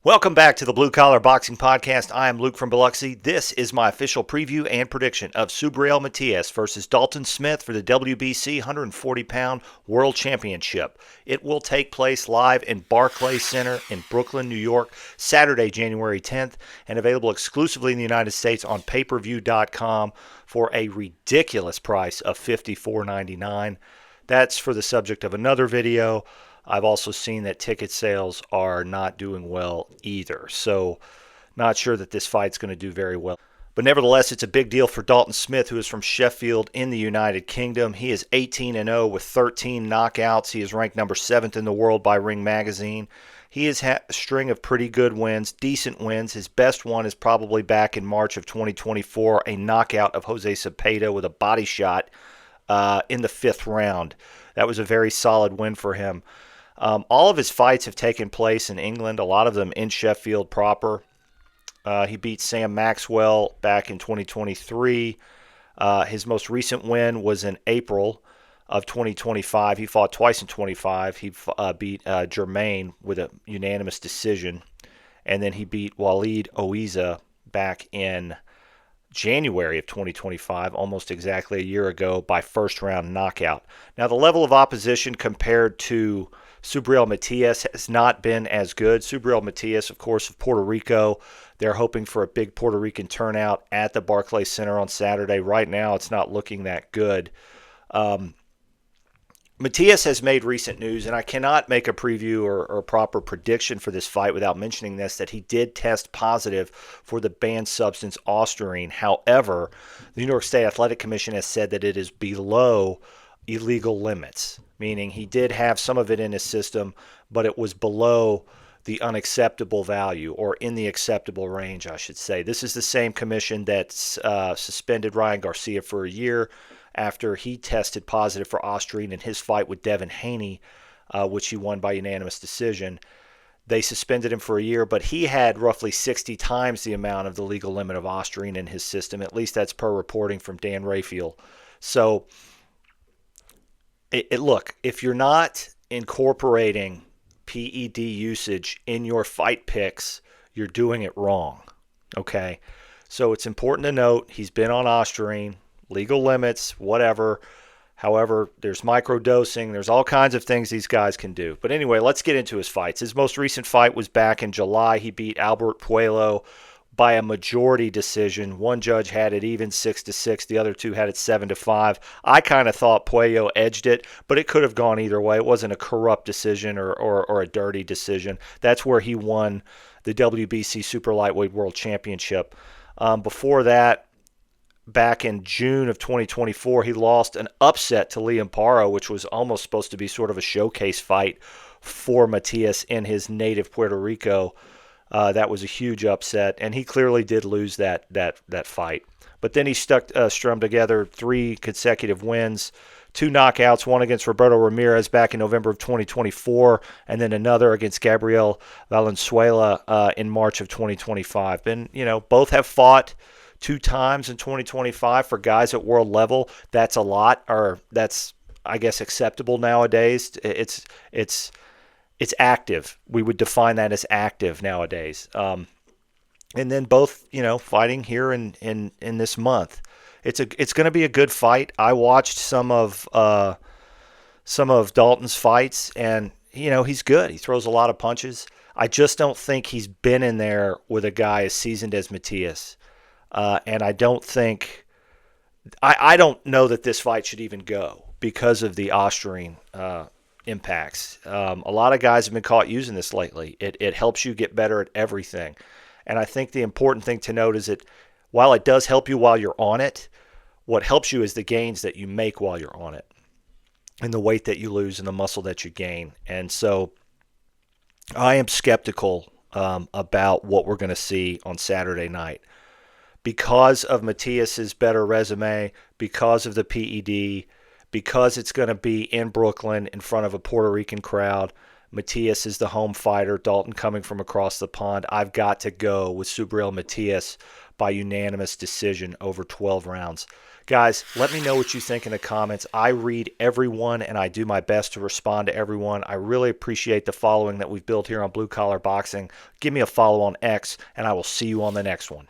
Welcome back to the Blue Collar Boxing Podcast. I am Luke from Biloxi. This is my official preview and prediction of Subriel Matias versus Dalton Smith for the WBC 140-pound World Championship. It will take place live in Barclays Center in Brooklyn, New York, Saturday, January 10th, and available exclusively in the United States on payperview.com for a ridiculous price of $54.99. That's for the subject of another video. I've also seen that ticket sales are not doing well either. So not sure that this fight's going to do very well. But nevertheless, it's a big deal for Dalton Smith, who is from Sheffield in the United Kingdom. He is 18-0 with 13 knockouts. He is ranked number 7th in the world by Ring Magazine. He has had a string of pretty good wins, decent wins. His best one is probably back in March of 2024, a knockout of Jose Cepeda with a body shot in the 5th round. That was a very solid win for him. All of his fights have taken place in England, a lot of them in Sheffield proper. He beat Sam Maxwell back in 2023. His most recent win was in April of 2025. He fought twice in 25. He beat Germain with a unanimous decision. And then he beat Waleed Oiza back in January of 2025, almost exactly a year ago, by first-round knockout. Now, the level of opposition compared to Subriel Matias has not been as good. Subriel Matias, of course, of Puerto Rico. They're hoping for a big Puerto Rican turnout at the Barclays Center on Saturday. Right now, it's not looking that good. Matias has made recent news, and I cannot make a preview or a proper prediction for this fight without mentioning this, that he did test positive for the banned substance ostarine. However, the New York State Athletic Commission has said that it is below illegal limits, meaning he did have some of it in his system, but it was below the unacceptable value, or in the acceptable range, I should say. This is the same commission that suspended Ryan Garcia for a year after he tested positive for ostarine in his fight with Devin Haney, which he won by unanimous decision. They suspended him for a year, but he had roughly 60 times the amount of the legal limit of ostarine in his system. At least that's per reporting from Dan Rafael. So, look, if you're not incorporating PED usage in your fight picks, you're doing it wrong, okay? So it's important to note he's been on ostarine, legal limits, whatever. However, there's microdosing. There's all kinds of things these guys can do. But anyway, let's get into his fights. His most recent fight was back in July. He beat Albert Puello by a majority decision. One judge had it even 6-6. The other two had it 7-5. I kind of thought Puello edged it, but it could have gone either way. It wasn't a corrupt decision or a dirty decision. That's where he won the WBC Super Lightweight World Championship. Before that, back in June of 2024, he lost an upset to Liam Paro, which was almost supposed to be sort of a showcase fight for Matias in his native Puerto Rico. That was a huge upset, and he clearly did lose that fight. But then he strummed together 3 consecutive wins, 2 knockouts, one against Roberto Ramirez back in November of 2024, and then another against Gabriel Valenzuela in March of 2025. And, both have fought 2 times in 2025 for guys at world level. That's a lot, or that's, I guess, acceptable nowadays. It's active. We would define that as active nowadays. And then both, fighting here in this month. It's going to be a good fight. I watched some of Dalton's fights, and he's good. He throws a lot of punches. I just don't think he's been in there with a guy as seasoned as Matias. And I don't know that this fight should even go because of the ostarine impacts. A lot of guys have been caught using this lately. It helps you get better at everything. And I think the important thing to note is that while it does help you while you're on it, what helps you is the gains that you make while you're on it, and the weight that you lose and the muscle that you gain. And so I am skeptical about what we're going to see on Saturday night. Because of Matias's better resume, because of the PED, because it's going to be in Brooklyn in front of a Puerto Rican crowd. Matias is the home fighter. Dalton coming from across the pond. I've got to go with Subriel Matias by unanimous decision over 12 rounds. Guys, let me know what you think in the comments. I read everyone, and I do my best to respond to everyone. I really appreciate the following that we've built here on Blue Collar Boxing. Give me a follow on X, and I will see you on the next one.